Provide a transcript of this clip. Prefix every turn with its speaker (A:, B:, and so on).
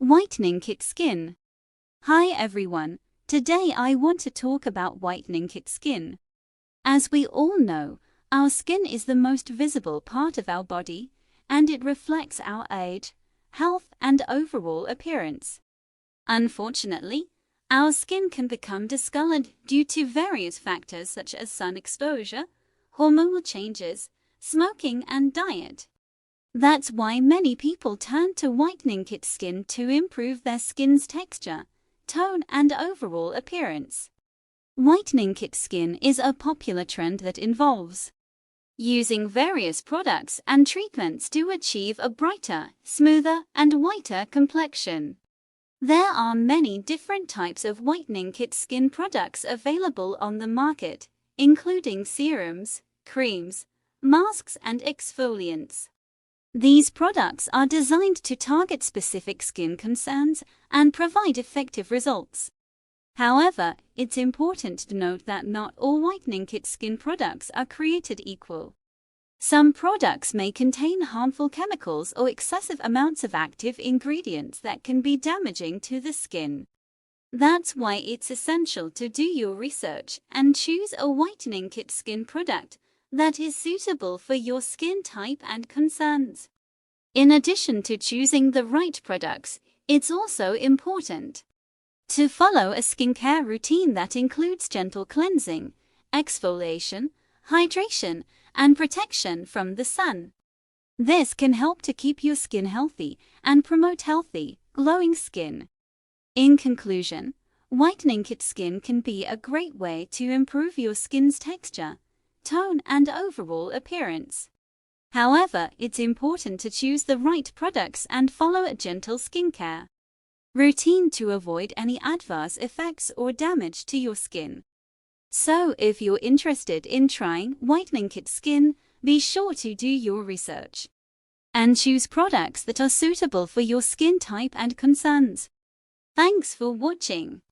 A: Whitening Kit Skin. Hi everyone, today I want to talk about whitening kit skin. As we all know, our skin is the most visible part of our body, and it reflects our age, health, and overall appearance. Unfortunately, our skin can become discolored due to various factors such as sun exposure, hormonal changes, smoking, and diet. That's why many people turn to whitening kit skin to improve their skin's texture, tone, and overall appearance. Whitening kit skin is a popular trend that involves using various products and treatments to achieve a brighter, smoother, and whiter complexion. There are many different types of whitening kit skin products available on the market, including serums, creams, masks, and exfoliants. These products are designed to target specific skin concerns and provide effective results. However, it's important to note that not all whitening kit skin products are created equal. Some products may contain harmful chemicals or excessive amounts of active ingredients that can be damaging to the skin. That's why it's essential to do your research and choose a whitening kit skin product that is suitable for your skin type and concerns. In addition to choosing the right products, it's also important to follow a skincare routine that includes gentle cleansing, exfoliation, hydration, and protection from the sun. This can help to keep your skin healthy and promote healthy, glowing skin. In conclusion, whitening kit skin can be a great way to improve your skin's texture, tone, and overall appearance. However, it's important to choose the right products and follow a gentle skincare routine to avoid any adverse effects or damage to your skin. So, if you're interested in trying whitening kit skin, be sure to do your research and choose products that are suitable for your skin type and concerns. Thanks for watching.